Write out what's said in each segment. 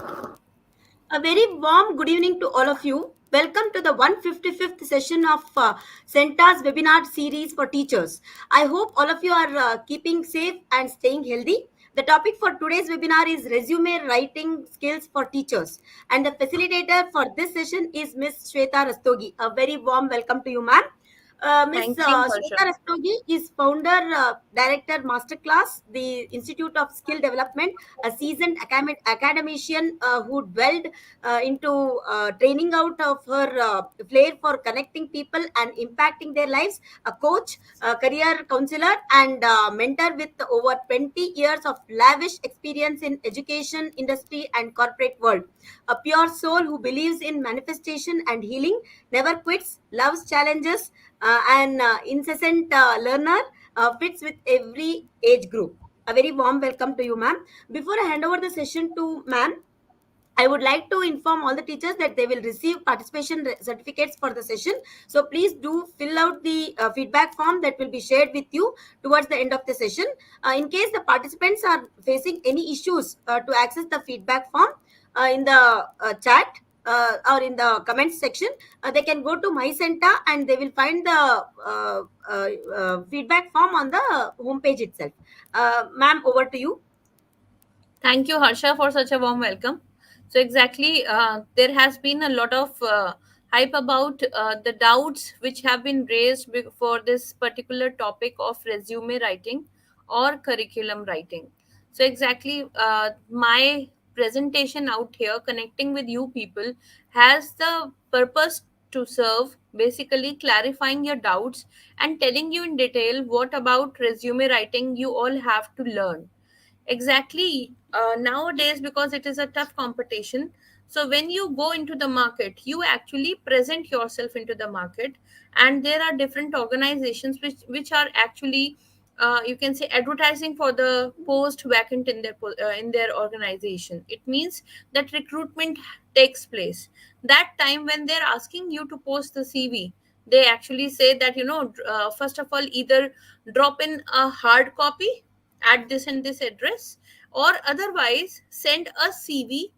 A very warm good evening to all of you. Welcome to the 155th session of CENTA's webinar series for teachers. I hope all of you are keeping safe and staying healthy. The topic for today's webinar is resume writing skills for teachers. And the facilitator for this session is Ms. Shweta Rastogi. A very warm welcome to you, ma'am. Ms. Thank you, Harsha. Shweta Rastogi is founder, director, masterclass, the Institute of Skill Development, a seasoned academician who dwelled into training out of her flair for connecting people and impacting their lives, a coach, a career counselor, and mentor with over 20 years of lavish experience in education, industry, and corporate world. A pure soul who believes in manifestation and healing, never quits, loves challenges, and incessant learner, fits with every age group. A very warm welcome to you, ma'am. Before I hand over the session to ma'am, I would like to inform all the teachers that they will receive participation certificates for the session. So please do fill out the feedback form that will be shared with you towards the end of the session. In case the participants are facing any issues to access the feedback form in the chat or in the comments section, they can go to my center and they will find the feedback form on the homepage itself. Ma'am, over to you. Thank you, Harsha, for such a warm welcome. So, exactly, there has been a lot of hype about the doubts which have been raised for this particular topic of resume writing or curriculum writing. So, exactly, my presentation out here, connecting with you people, has the purpose to serve basically clarifying your doubts and telling you in detail what about resume writing you all have to learn. Exactly. Nowadays, because it is a tough competition, so when you go into the market, you actually present yourself into the market, and there are different organizations which are actually, you can say, advertising for the post vacant in their organization. It means that recruitment takes place. That time when they're asking you to post the CV, they actually say that first of all, either drop in a hard copy at this and this address, or otherwise send a CV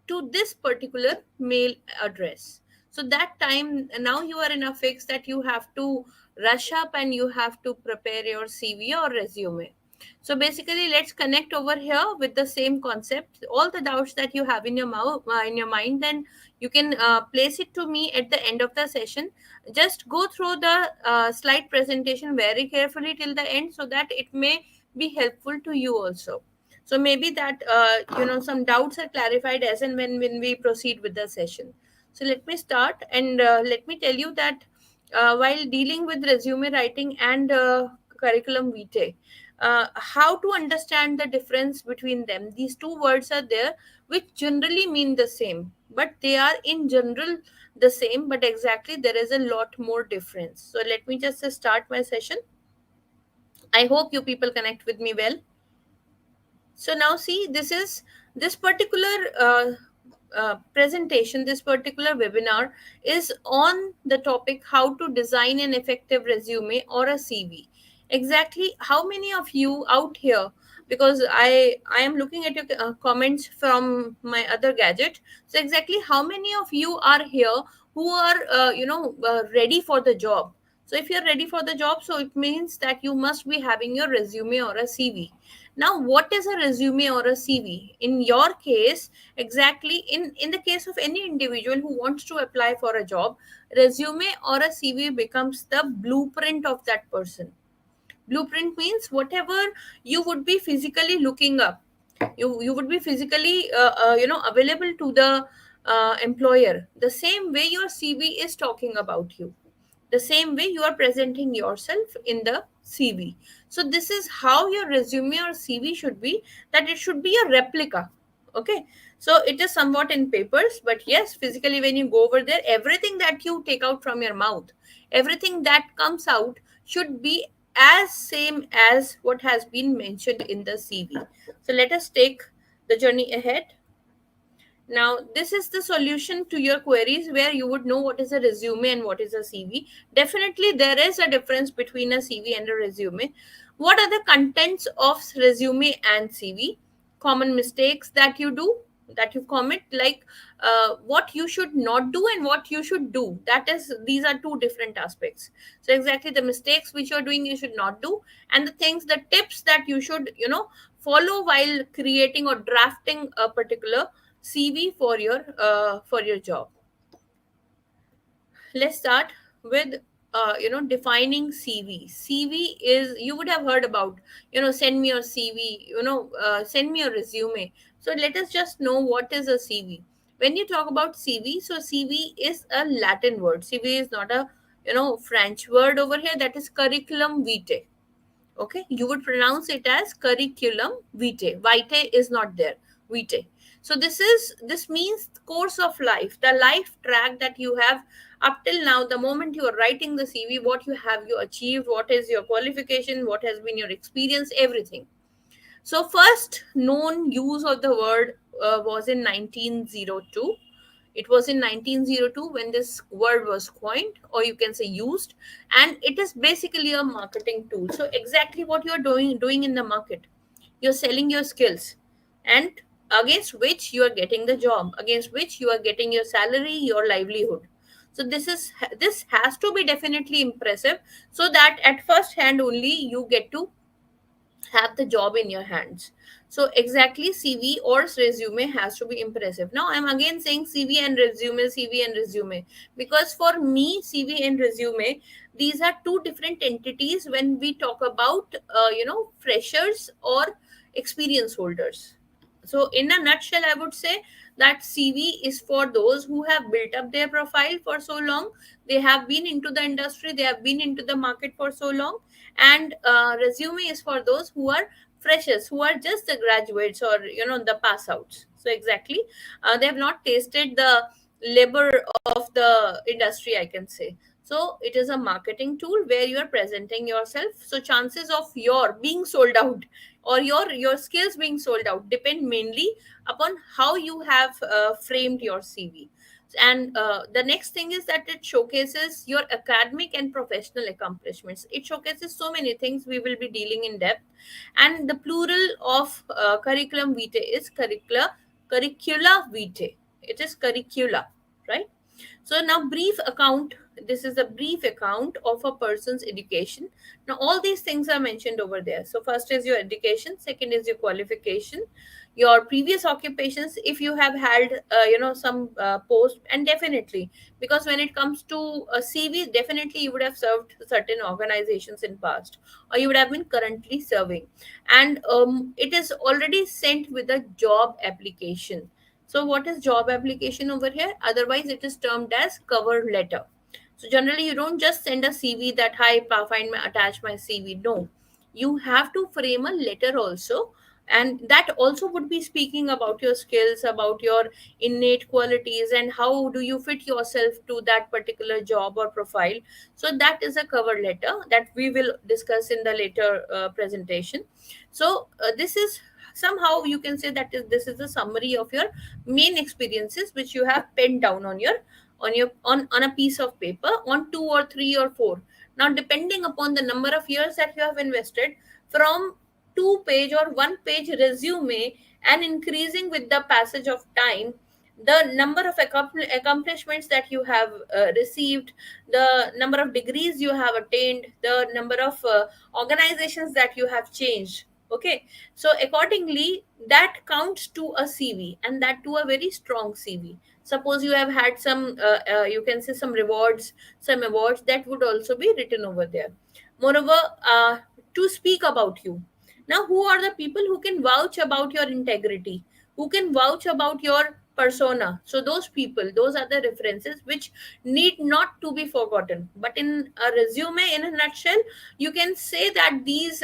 to this particular mail address. So that time, now you are in a fix that you have to rush up and you have to prepare your CV or resume. So basically, let's connect over here with the same concept. All the doubts that you have in your in your mind, then you can place it to me at the end of the session. Just go through the slide presentation very carefully till the end, so that it may be helpful to you also. So maybe that some doubts are clarified as and when we proceed with the session. So let me start, and let me tell you that while dealing with resume writing and curriculum vitae, how to understand the difference between them. These two words are there which generally mean the same, but they are in general the same, but exactly there is a lot more difference. So let me just start my session. I hope you people connect with me well. So now see, this particular presentation, this particular webinar is on the topic how to design an effective resume or a CV. Exactly how many of you out here, because I am looking at your comments from my other gadget. So exactly how many of you are here who are ready for the job? So if you're ready for the job, so it means that you must be having your resume or a CV. Now, what is a resume or a CV? In your case, exactly in the case of any individual who wants to apply for a job, resume or a CV becomes the blueprint of that person. Blueprint means whatever you would be physically looking up, you would be physically available to the employer. The same way your CV is talking about you, the same way you are presenting yourself in the CV. So this is how your resume or CV should be, that it should be a replica. Okay, so it is somewhat in papers, but yes, physically when you go over there, everything that you take out from your mouth, everything that comes out should be as same as what has been mentioned in the CV. So let us take the journey ahead. Now, this is the solution to your queries where you would know what is a resume and what is a CV. Definitely, there is a difference between a CV and a resume. What are the contents of resume and CV? Common mistakes that you do. that you commit, like what you should not do and what you should do. That is, these are two different aspects. So exactly, the mistakes which you're doing you should not do, and the things, the tips that you should, follow while creating or drafting a particular CV for your job. Let's start with defining CV. Is, you would have heard about, send me your CV, send me your resume. So let us just know what is a CV. When you talk about CV, so CV is a Latin word. CV is not a, French word over here. That is curriculum vitae. Okay, you would pronounce it as curriculum vitae. Vitae is not there, vitae. So this means course of life, the life track that you have up till now, the moment you are writing the CV, what you have you achieved, what is your qualification, what has been your experience, everything. So first known use of the word was in 1902. It was in 1902 when this word was coined, or you can say used, and it is basically a marketing tool. So exactly what you are doing in the market, you're selling your skills, and against which you are getting the job, against which you are getting your salary, your livelihood. So this has to be definitely impressive, so that at first hand only you get to have the job in your hands. So exactly, CV or resume has to be impressive. Now I'm again saying CV and resume, because for me CV and resume, these are two different entities when we talk about freshers or experience holders. So in a nutshell, I would say that CV is for those who have built up their profile for so long, they have been into the industry, they have been into the market for so long. And resume is for those who are freshers, who are just the graduates, or the pass outs. So exactly, they have not tasted the labor of the industry, I can say. So it is a marketing tool where you are presenting yourself. So chances of your being sold out, or your skills being sold out, depend mainly upon how you have framed your CV. And the next thing is that it showcases your academic and professional accomplishments. It showcases so many things we will be dealing in depth. And the plural of curriculum vitae is curricula vitae. It is curricula, right? So now, brief account. This is a brief account of a person's education. Now all these things are mentioned over there. So first is your education, second is your qualification, your previous occupations, if you have had some post. And definitely, because when it comes to a CV, definitely you would have served certain organizations in past, or you would have been currently serving. And it is already sent with a job application. So what is job application over here? Otherwise, it is termed as cover letter. So generally, you don't just send a CV that, hi, find my, attach my CV. No, you have to frame a letter also, and that also would be speaking about your skills, about your innate qualities, and how do you fit yourself to that particular job or profile. So that is a cover letter that we will discuss in the later presentation. So this is, somehow you can say that this is a summary of your main experiences which you have penned down on a piece of paper, on two or three or four. Now depending upon the number of years that you have invested, from 2 page or 1 page resume, and increasing with the passage of time, the number of accomplishments that you have received, the number of degrees you have attained, the number of organizations that you have changed. Okay, so accordingly, that counts to a CV, and that to a very strong CV. Suppose you have had some you can say some rewards, some awards, that would also be written over there. Moreover, to speak about you. Now, who are the people who can vouch about your integrity, who can vouch about your persona? So those people, those are the references which need not to be forgotten. But in a resume, in a nutshell, you can say that these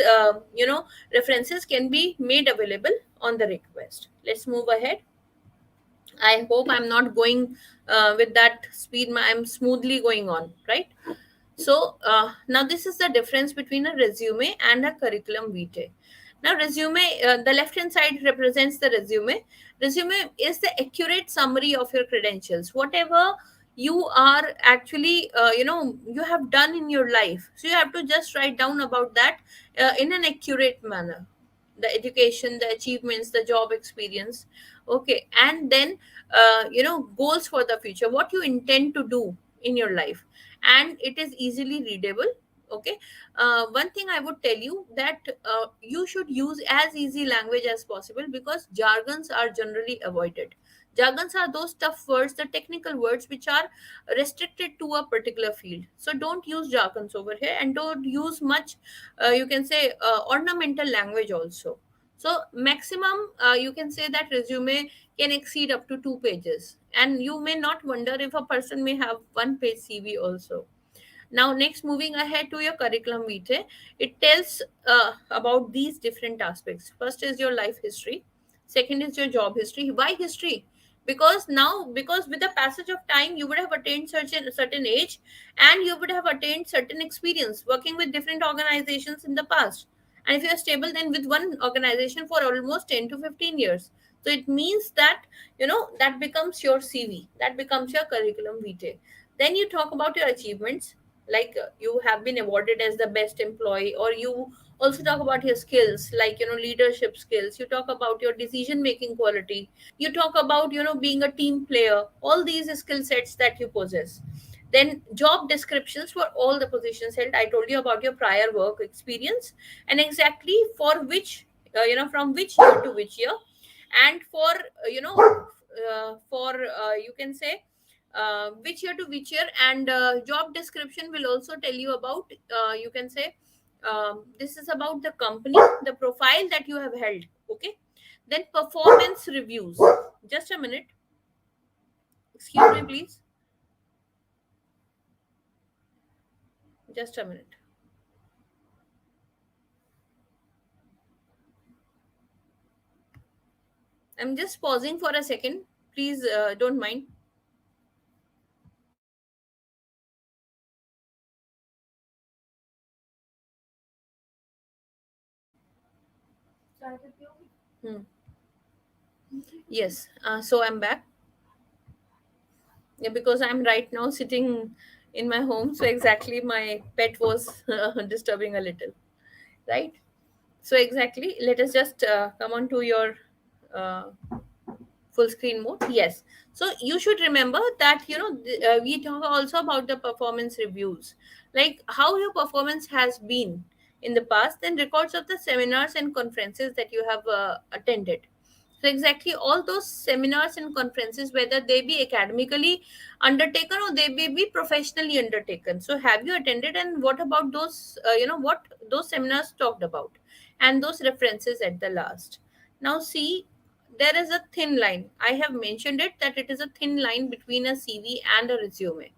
references can be made available on the request. Let's move ahead. I hope I'm not going with that speed. I'm smoothly going on, right? So now this is the difference between a resume and a curriculum vitae. Now resume, the left hand side represents the resume. Resume is the accurate summary of your credentials, whatever you are actually you have done in your life. So you have to just write down about that in an accurate manner. the education, the achievements, the job experience. Okay, and then goals for the future, what you intend to do in your life, and it is easily readable. Okay. One thing I would tell you that you should use as easy language as possible, because jargons are generally avoided. Jargons are those tough words, the technical words which are restricted to a particular field. So don't use jargons over here, and don't use much, you can say, ornamental language also. So maximum, you can say that resume can exceed up to 2 pages, and you may not wonder if a person may have 1 page CV also. Now, next, moving ahead to your curriculum vitae, it tells about these different aspects. First is your life history. Second is your job history. Why history? Because now, because with the passage of time, you would have attained certain age, and you would have attained certain experience working with different organizations in the past. And if you are stable, then with one organization for almost 10 to 15 years. So it means that that becomes your CV, that becomes your curriculum vitae. Then you talk about your achievements, like you have been awarded as the best employee, or you also talk about your skills, like leadership skills. You talk about your decision making quality. You talk about being a team player, all these skill sets that you possess. Then job descriptions for all the positions held. I told you about your prior work experience, and exactly for which, from which year to which year, and for you can say which year to which year. And job description will also tell you about, you can say, this is about the company, the profile that you have held. Okay. Then performance reviews. Just a minute, excuse me please, just a minute. I'm just pausing for a second, please, don't mind. Hmm. Yes, so I'm back. Yeah, because I'm right now sitting in my home, so exactly my pet was disturbing a little, right? So exactly, let us just come on to your uh, full screen mode. Yes. So you should remember that we talk also about the performance reviews, like how your performance has been in the past, then records of the seminars and conferences that you have attended. So exactly, all those seminars and conferences, whether they be academically undertaken or they may be professionally undertaken, so have you attended, and what about those, what those seminars talked about, and those references at the last. Now see, there is a thin line. I have mentioned it, that it is a thin line between a CV and a resume.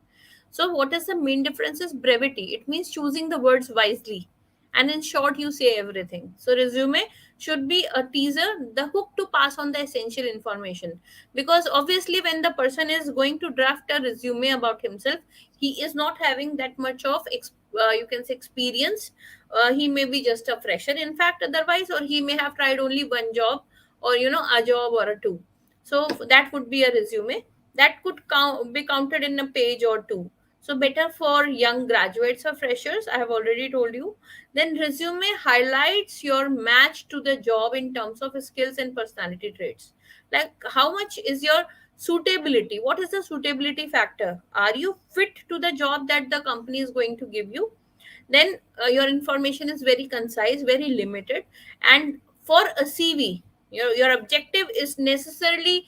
So, what is the main difference is brevity. It means choosing the words wisely. And in short, you say everything. So, resume should be a teaser, the hook to pass on the essential information. Because obviously, when the person is going to draft a resume about himself, he is not having that much of you can say experience. He may be just a fresher, in fact, otherwise, or he may have tried only one job, or a job or a two. So that would be a resume that could be counted in a page or two. So better for young graduates or freshers, I have already told you. Then resume highlights your match to the job in terms of skills and personality traits. Like how much is your suitability? What is the suitability factor? Are you fit to the job that the company is going to give you? Then your information is very concise, very limited. And for a CV, your objective is necessarily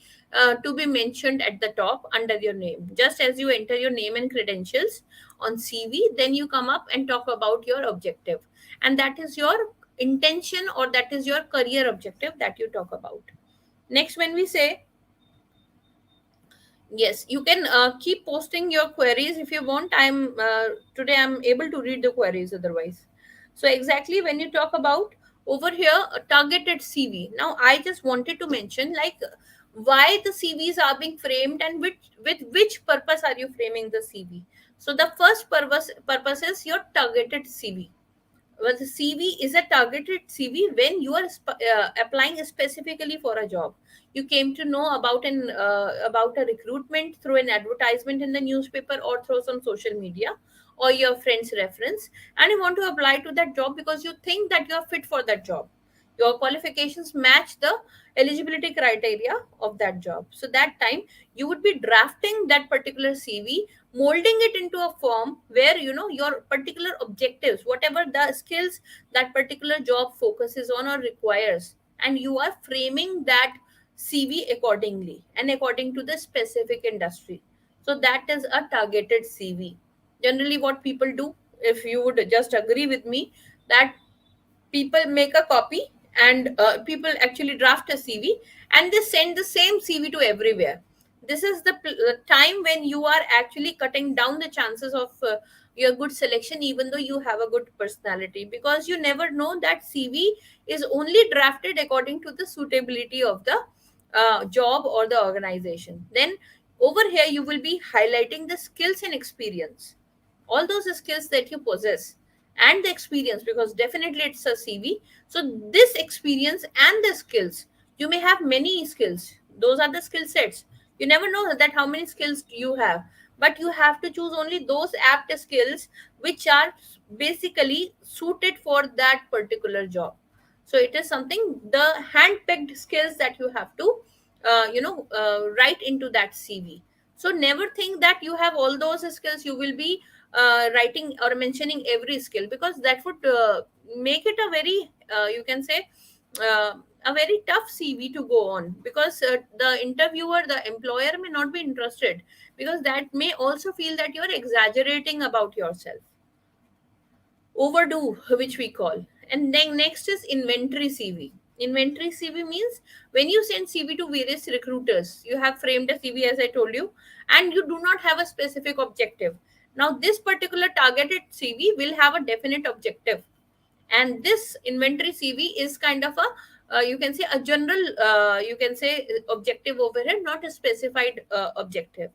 to be mentioned at the top under your name. Just as you enter your name and credentials on CV, then you come up and talk about your objective, and that is your intention, or that is your career objective that you talk about. Next, when we say, yes, you can keep posting your queries if you want. Today I'm able to read the queries otherwise. So exactly, when you talk about over here a targeted CV. Now I just wanted to mention, like, why the CVs are being framed, and with which purpose are you framing the CV. So the first purpose is your targeted CV. Well, the CV is a targeted CV when you are applying specifically for a job. You came to know about an about a recruitment through an advertisement in the newspaper or through some social media or your friend's reference, and you want to apply to that job because you think that you are fit for that job. your qualifications match the eligibility criteria of that job. So that time you would be drafting that particular CV, molding it into a form where your particular objectives, whatever the skills that particular job focuses on or requires, and you are framing that CV accordingly and according to the specific industry. So that is a targeted CV. Generally what people do, if you would just agree with me, that people make a copy, and people actually draft a CV and they send the same CV to everywhere. This is the time when you are actually cutting down the chances of your good selection, even though you have a good personality, because you never know that CV is only drafted according to the suitability of the job or the organization. Then over here you will be highlighting the skills and experience, all those skills that you possess and the experience, because definitely it's a CV. So this experience and the skills, you may have many skills, those are the skill sets. You never know that how many skills you have, but you have to choose only those apt skills which are basically suited for that particular job. So it is something, the hand picked skills that you have to write into that CV. So never think that you have all those skills, you will be writing or mentioning every skill, because that would make it a very you can say uh, a very tough CV to go on, because the interviewer, the employer may not be interested, because that may also feel that you are exaggerating about yourself. Overdue, which we call. And then next is inventory CV. Inventory CV means when you send CV to various recruiters, you have framed a CV as I told you, and you do not have a specific objective. Now this particular targeted CV will have a definite objective, and this inventory CV is kind of a you can say a general you can say objective over here, not a specified objective.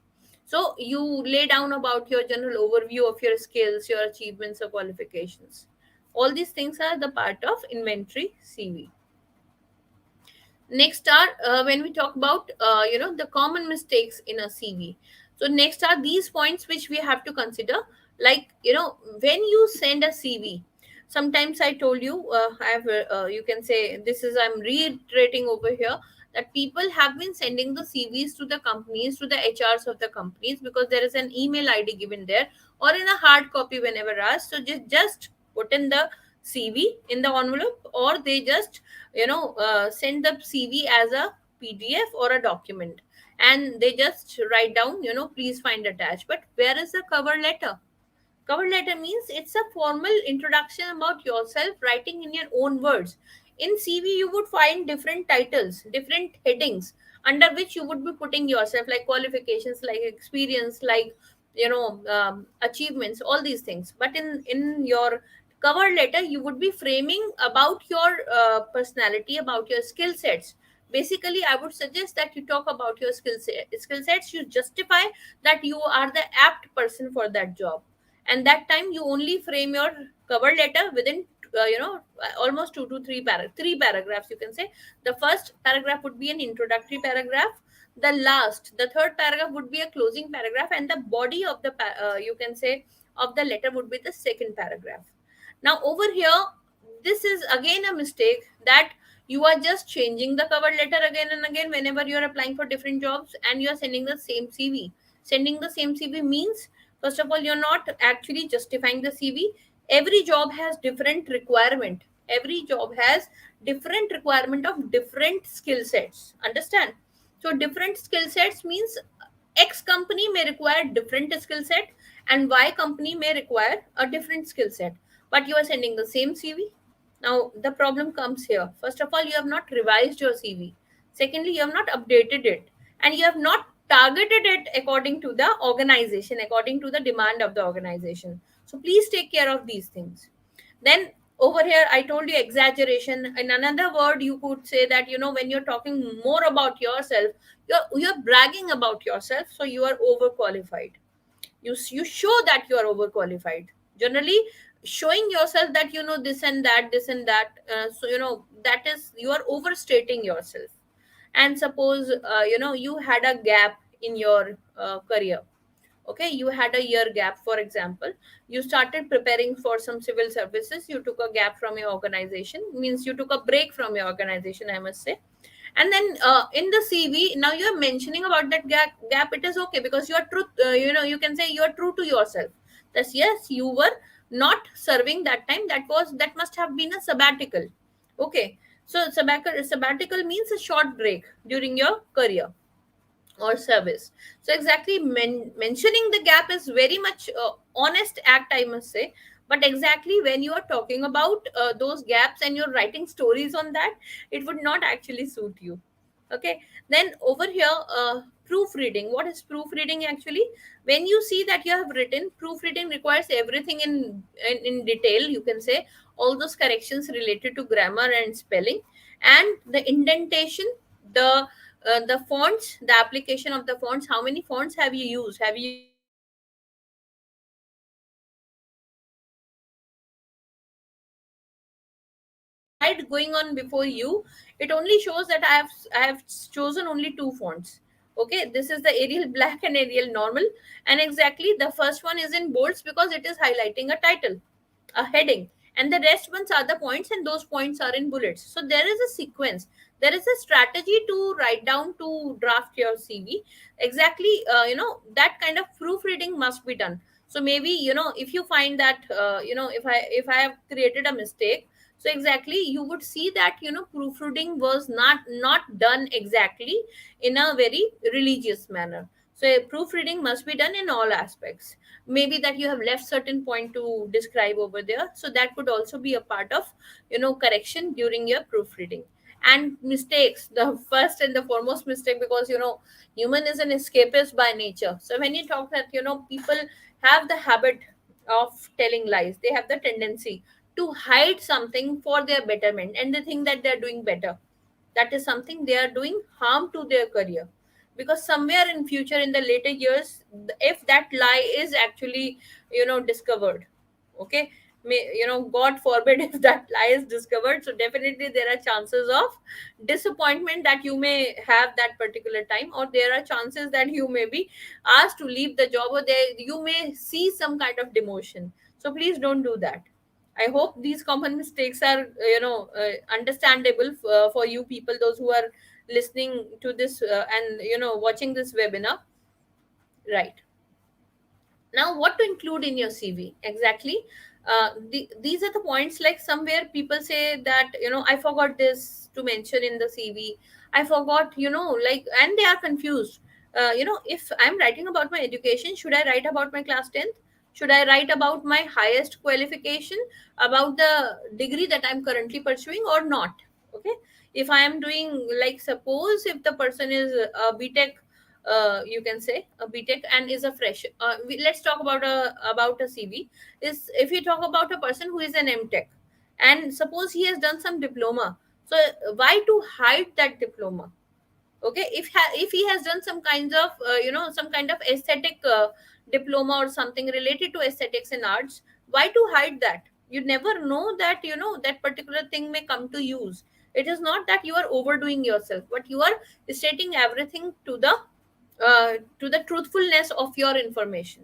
So you lay down about your general overview of your skills, your achievements or qualifications. All these things are the part of inventory CV. Next are when we talk about the common mistakes in a CV. So next are these points which we have to consider, like when you send a CV. Sometimes I told you, I have you can say, this is I'm reiterating over here, that people have been sending the CVs to the companies, to the HRs of the companies, because there is an email ID given there, or in a hard copy whenever asked. So just put in the CV in the envelope, or they just send the CV as a PDF or a document, and they just write down, please find attached. But where is the cover letter? Cover letter means it's a formal introduction about yourself, writing in your own words. In CV, you would find different titles, different headings under which you would be putting yourself, like qualifications, like experience, like achievements, all these things. But in your cover letter, you would be framing about your personality, about your skill sets. Basically, I would suggest that you talk about your skill sets. You justify that you are the apt person for that job, and that time you only frame your cover letter within almost three paragraphs, you can say. The first paragraph would be an introductory paragraph, the third paragraph would be a closing paragraph, and the body of the you can say of the letter would be the second paragraph. Now over here, this is again a mistake, that you are just changing the cover letter again and again whenever you are applying for different jobs, and you are sending the same CV. Sending the same CV means, first of all, you're not actually justifying the CV. Every job has different requirement. Every job has different requirement of different skill sets. Understand? So different skill sets means X company may require different skill set, and Y company may require a different skill set. But you are sending the same CV. Now the problem comes here. First of all, you have not revised your CV. Secondly, you have not updated it, and you have not targeted it according to the organization, according to the demand of the organization. So please take care of these things. Then over here, I told you exaggeration. In another word, you could say that when you're talking more about yourself, you're bragging about yourself, so you are overqualified. You show that you are overqualified. Generally, showing yourself that this and that, this and that, so that is, you are overstating yourself. And suppose you had a gap in your career. Okay, you had a year gap, for example. You started preparing for some civil services, you took a gap from your organization, means you took a break from your organization, I must say. And then in the CV now you're mentioning about that gap. It is okay because you are truth, you can say you are true to yourself. That's, yes, you were not serving that time, that must have been a sabbatical. Okay, so sabbatical means a short break during your career or service. So exactly, mentioning the gap is very much honest act, I must say. But exactly when you are talking about those gaps and you're writing stories on that, it would not actually suit you. Okay, then over here, proofreading. What is proofreading actually? When you see that you have written, proofreading requires everything in detail, you can say, all those corrections related to grammar and spelling, and the indentation, the fonts, the application of the fonts. How many fonts have you used? Have you used Arial, Sans Serif, Times New Roman? The slide going on before you, it only shows that I have chosen only two fonts. Okay, this is the Arial Black and Arial Normal, and exactly the first one is in bolds because it is highlighting a title, a heading, and the rest ones are the points, and those points are in bullets. So there is a sequence, there is a strategy to write down, to draft your CV. Exactly, that kind of proofreading must be done. So maybe, if you find that, if I have created a mistake, so exactly you would see that, proofreading was not done exactly in a very religious manner. So proofreading must be done in all aspects. Maybe that you have left certain point to describe over there, so that could also be a part of, correction during your proofreading. And mistakes, the first and the foremost mistake, because, human is an escapist by nature. So when you talk that, people have the habit of telling lies, they have the tendency to hide something for their betterment, and they think that they are doing better. That is something they are doing harm to their career, because somewhere in future, in the later years, if that lie is actually, discovered, okay, god forbid, if that lie is discovered, so definitely there are chances of disappointment that you may have that particular time, or there are chances that you may be asked to leave the job, or there you may see some kind of demotion. So please don't do that. I hope these common mistakes are, understandable for you people, those who are listening to this, and, watching this webinar, right? Now, what to include in your CV exactly? These are the points, like somewhere people say that, I forgot this to mention in the CV. I forgot, like, and they are confused. If I'm writing about my education, should I write about my class 10th? Should I write about my highest qualification, about the degree that I'm currently pursuing, or not? Okay, if I am doing, like, suppose if the person is a BTech, you can say a BTech, and is a fresh. Let's talk about a CV. Is if you talk about a person who is an MTech, and suppose he has done some diploma. So why to hide that diploma? Okay, if he has done some kinds of, some kind of aesthetic diploma or something related to aesthetics and arts, why to hide that? You never know that, that particular thing may come to use. It is not that you are overdoing yourself, but you are stating everything to the truthfulness of your information.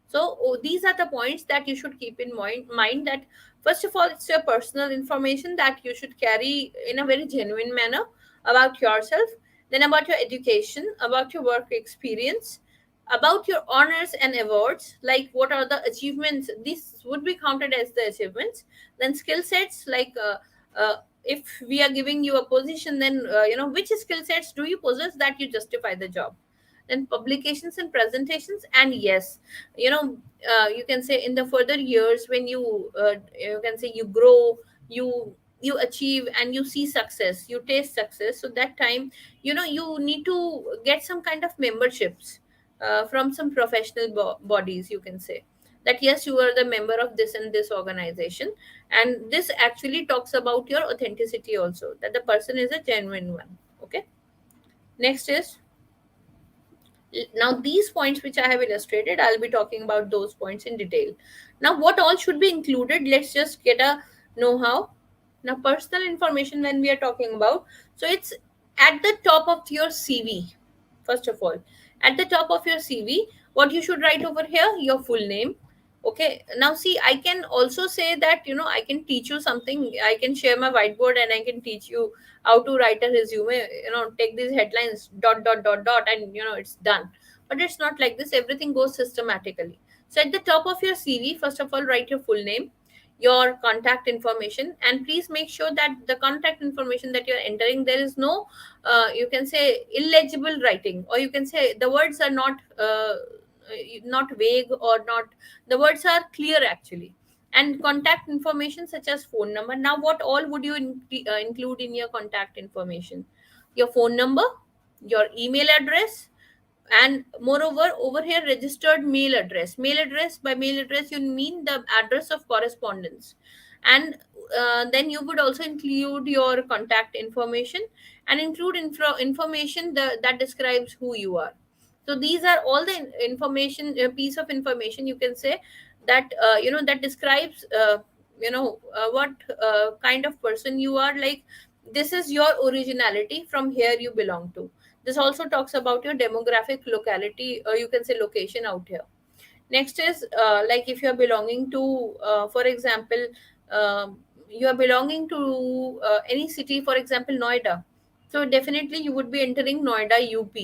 So these are the points that you should keep in mind, that first of all, it's your personal information that you should carry in a very genuine manner about yourself, then about your education, about your work experience, about your honors and awards, like what are the achievements, these would be counted as the achievements. Then skill sets, like, if we are giving you a position, then, which skill sets do you possess that you justify the job. Then publications and presentations, and yes, you can say in the further years, when you can say you grow, you achieve, and you see success, you taste success, so that time, you need to get some kind of memberships from some professional bodies, you can say, that yes, you are the member of this and this organization, and this actually talks about your authenticity also, that the person is a genuine one. Okay, next is, now these points which I have illustrated, I'll be talking about those points in detail. Now, what all should be included, let's just get a know-how. Now, personal information, when we are talking about, so it's at the top of your CV. First of all, at the top of your CV, What you should write over here? Your full name. Okay, now see, I can also say that, I can teach you something. I can share my whiteboard and I can teach you how to write a resume. Take these headlines, dot dot dot dot, and it's done. But it's not like this. Everything goes systematically. So at the top of your CV, first of all, write your full name, your contact information, and please make sure that the contact information that you're entering, there is no you can say illegible writing, or you can say the words are not vague, or not, the words are clear actually. And contact information such as phone number. Now what all would you include in your contact information? Your phone number, your email address, and moreover over here, registered mail address. Mail address, by mail address you mean the address of correspondence. And then you would also include your contact information, and include information that describes who you are. So these are all the information, piece of information, you can say, that that describes what kind of person you are. Like, this is your originality, from here you belong to. This also talks about your demographic locality, or you can say location out here. Next is, like, if you are belonging to, for example, you are belonging to any city, for example, Noida. So definitely you would be entering Noida, UP.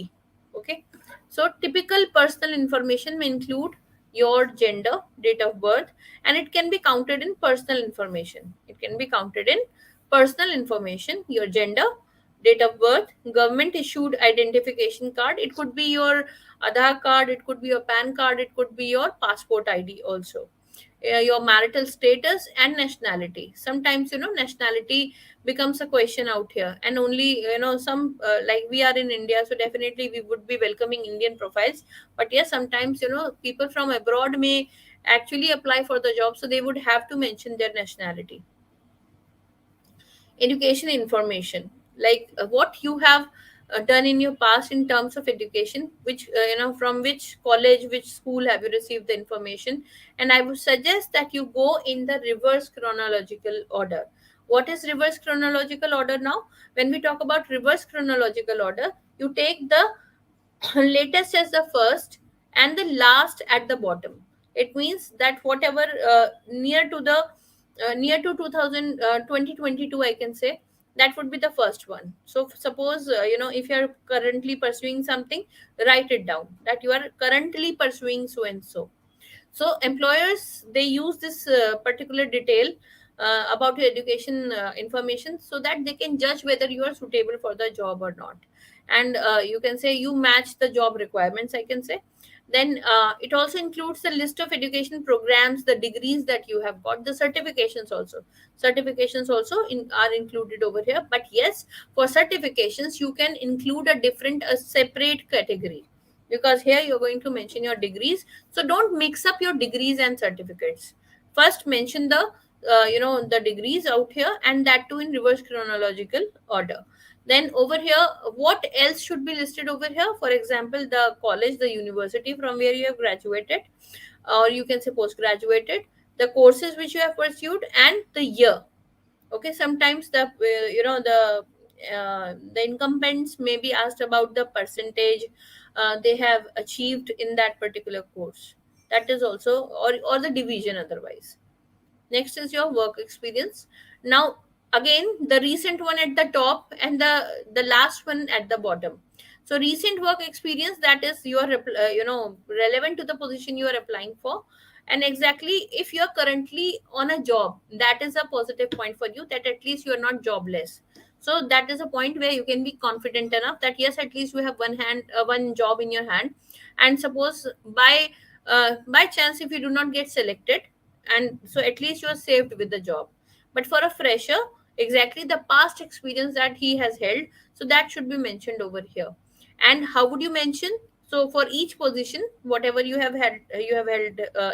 Okay. So typical personal information may include your gender, date of birth, and it can be counted in personal information. It can be counted in personal information, your gender, date of birth, government issued identification card. It could be your Aadhaar card, it could be your PAN card, it could be your passport ID also. Your marital status and nationality. Sometimes, nationality becomes a question out here, and only, some, like, we are in India, so definitely we would be welcoming Indian profiles. But yes, sometimes, people from abroad may actually apply for the job, so they would have to mention their nationality. Education information, like, what you have done in your past in terms of education, which, from which college, which school have you received the information. And I would suggest that you go in the reverse chronological order. What is reverse chronological order? Now when we talk about reverse chronological order, you take the latest as the first and the last at the bottom. It means that whatever near to 2000 2022, I can say, that would be the first one. So suppose, if you are currently pursuing something, write it down that you are currently pursuing so and so. So employers, they use this particular detail about your education information, so that they can judge whether you are suitable for the job or not. And you can say you match the job requirements, I can say. Then it also includes the list of education programs, the degrees that you have got, the certifications also. Certifications also are included over here. But yes, for certifications you can include a separate category, because here you're going to mention your degrees. So don't mix up your degrees and certificates. First mention the degrees out here, and that too in reverse chronological order. Then over here, what else should be listed over here? For example, the college, the university from where you have graduated, or you can say post graduated, the courses which you have pursued, and the year. Okay, sometimes the incumbents may be asked about the percentage they have achieved in that particular course. That is also, or the division otherwise. Next is your work experience. Now again, the recent one at the top, and the last one at the bottom. So recent work experience, that is your relevant to the position you are applying for. And exactly, if you are currently on a job, that is a positive point for you, that at least you are not jobless. So that is a point where you can be confident enough that yes, at least you have one job in your hand. And suppose by chance, if you do not get selected, and so at least you are saved with the job. But for a fresher, exactly the past experience that he has held, so that should be mentioned over here. And how would you mention? So for each position, whatever you have held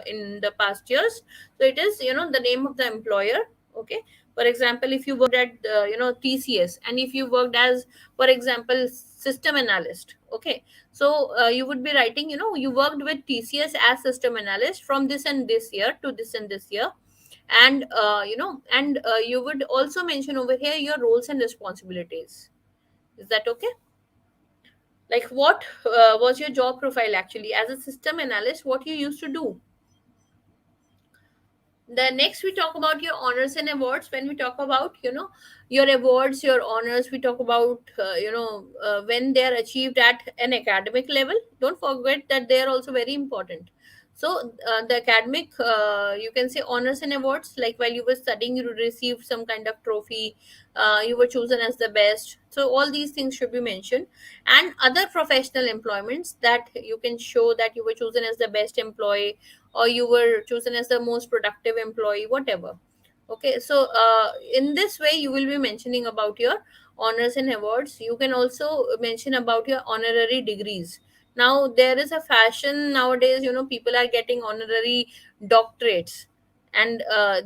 in the past years, so it is, the name of the employer. Okay. For example, if you worked at TCS, and if you worked as, for example, system analyst. Okay. So you would be writing, you worked with TCS as system analyst from this and this year to this and this year. And you would also mention over here your roles and responsibilities. Is that okay? Like, what was your job profile actually as a system analyst? What you used to do? The next, we talk about your honors and awards. When we talk about, your awards, your honors, we talk about, when they are achieved at an academic level. Don't forget that they are also very important. So the academic, you can say, honors and awards, like while you were studying, you received some kind of trophy, you were chosen as the best. So all these things should be mentioned. And other professional employments that you can show that you were chosen as the best employee, or you were chosen as the most productive employee, whatever. Okay, so in this way you will be mentioning about your honors and awards. You can also mention about your honorary degrees. Now there is a fashion nowadays, people are getting honorary doctorates. And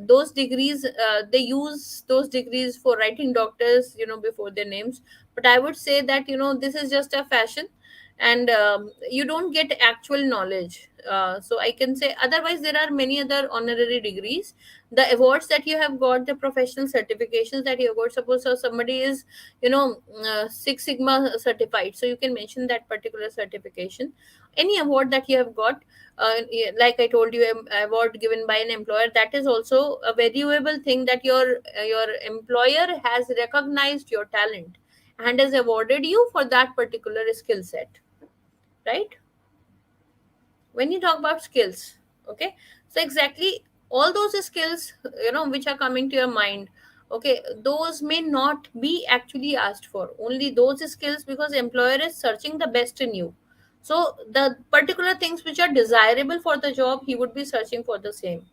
those degrees, they use those degrees for writing doctors, before their names. But I would say that, this is just a fashion. And you don't get actual knowledge. So I can say, otherwise there are many other honorary degrees. The awards that you have got, the professional certifications that you have got, suppose so somebody is, Six Sigma certified, so you can mention that particular certification. Any award that you have got, like I told you, award given by an employer, that is also a valuable thing, that your employer has recognized your talent and has awarded you for that particular skill set, right? When you talk about skills, okay, so exactly all those skills, which are coming to your mind, okay, those may not be actually asked for, only those skills, because employer is searching the best in you. So the particular things which are desirable for the job, he would be searching for the same.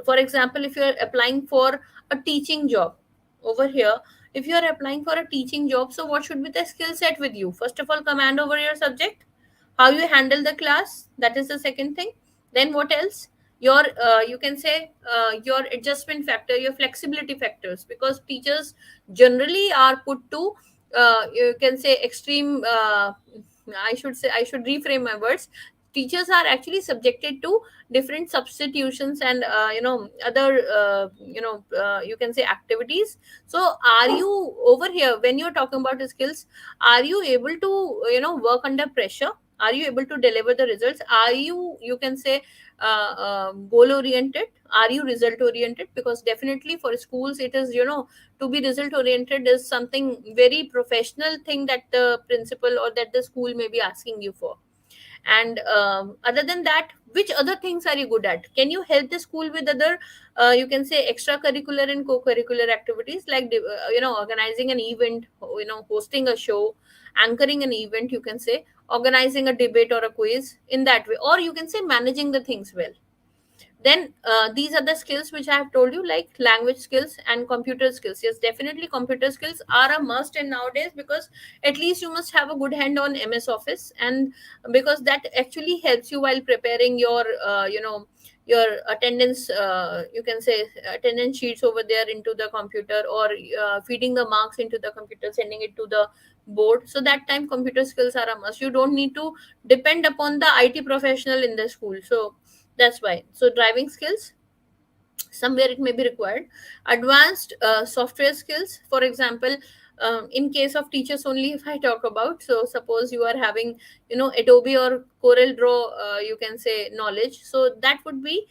For example, if you're applying for a teaching job over here, if you're applying for a teaching job, so what should be the skill set with you? First of all, command over your subject, how you handle the class, that is the second thing. Then what else? Your you can say, your adjustment factor, your flexibility factors, because teachers generally are put to, you can say, extreme, I should say, I should reframe my words. Teachers are actually subjected to different substitutions and, other, you can say, activities. So are you, over here, when you're talking about the skills, are you able to, work under pressure? Are you able to deliver the results? Are you, you can say, goal oriented? Are you result oriented? Because definitely for schools, it is, to be result oriented is something very professional thing that the principal or that the school may be asking you for. And other than that, which other things are you good at? Can you help the school with other, you can say, extracurricular and co-curricular activities, like organizing an event, hosting a show, anchoring an event, you can say, organizing a debate or a quiz, in that way, or you can say managing the things well. Then these are the skills which I have told you, like language skills and computer skills. Yes, definitely computer skills are a must in nowadays, because at least you must have a good hand on MS Office. And because that actually helps you while preparing your, your attendance, you can say, attendance sheets over there into the computer, or feeding the marks into the computer, sending it to the board. So that time computer skills are a must. You don't need to depend upon the IT professional in the school. So that's why. So driving skills, somewhere it may be required. Advanced software skills, for example, in case of teachers only, if I talk about, so suppose you are having, Adobe or Corel Draw, you can say, knowledge, so that would be,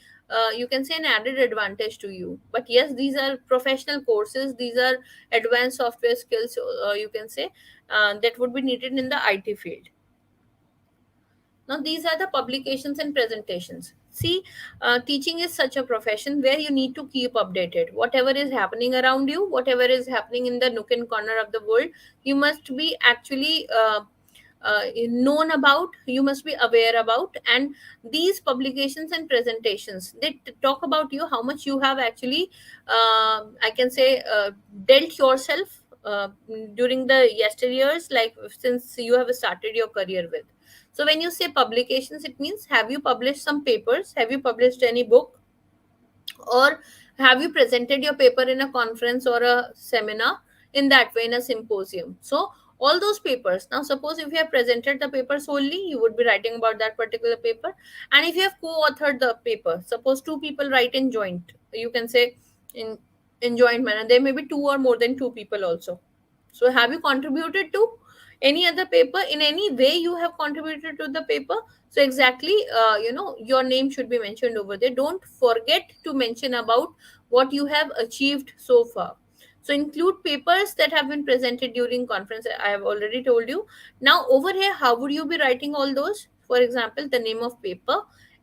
you can say, an added advantage to you. But yes, these are professional courses, these are advanced software skills, you can say, that would be needed in the IT field. Now, these are the publications and presentations. See, teaching is such a profession where you need to keep updated. Whatever is happening around you, whatever is happening in the nook and corner of the world, you must be actually known about, you must be aware about. And these publications and presentations, they talk about you, how much you have actually, I can say, dealt yourself during the yesteryears, like since you have started your career with. So when you say publications, it means, have you published some papers? Have you published any book? Or have you presented your paper in a conference or a seminar, in that way, in a symposium? So all those papers. Now suppose if you have presented the paper solely, you would be writing about that particular paper. And if you have co-authored the paper, suppose two people write in joint, you can say, in joint manner, there may be two or more than two people also. So have you contributed to? any other paper, in any way you have contributed to the paper. So exactly, your name should be mentioned over there. Don't forget to mention about what you have achieved so far. So include papers that have been presented during conference. I have already told you. Now over here, how would you be writing all those? For example, the name of paper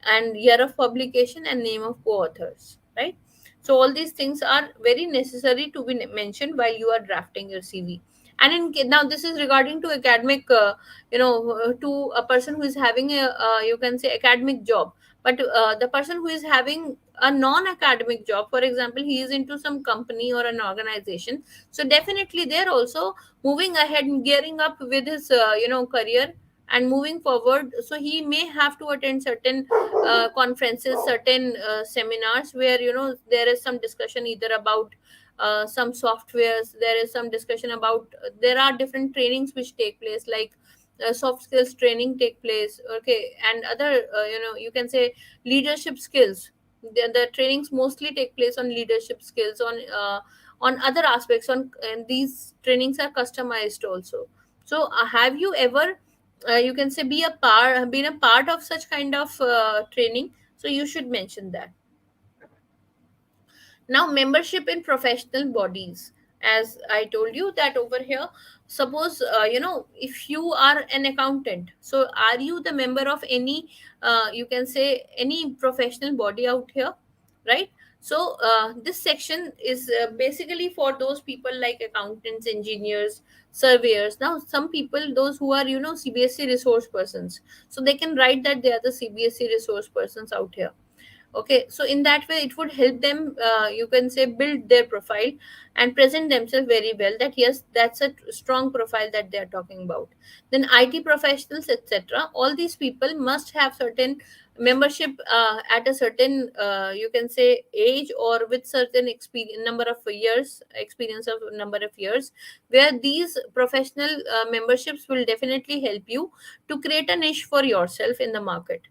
and year of publication and name of co-authors, right? So all these things are very necessary to be mentioned while you are drafting your CV. And now this is regarding to academic, to a person who is having a, you can say, academic job. But the person who is having a non-academic job, for example, he is into some company or an organization, so definitely they're also moving ahead and gearing up with his career and moving forward. So he may have to attend certain conferences, certain seminars where there is some discussion either about some softwares. There is some discussion about, there are different trainings which take place, like soft skills training take place, okay, and other you can say leadership skills. The trainings mostly take place on leadership skills, on other aspects, on, and these trainings are customized also. So have you ever you can say been a part of such kind of training? So you should mention that. Now, membership in professional bodies. As I told you that over here, suppose if you are an accountant, so are you the member of any you can say any professional body out here, right? So this section is basically for those people like accountants, engineers, surveyors. Now some people, those who are CBSE resource persons, so they can write that they are the CBSE resource persons out here. Okay, so in that way it would help them, you can say, build their profile and present themselves very well, that yes, that's a strong profile that they are talking about. Then IT professionals, etc., all these people must have certain membership at a certain you can say age, or with certain experience, number of years experience of number of years, where these professional memberships will definitely help you to create a niche for yourself in the market.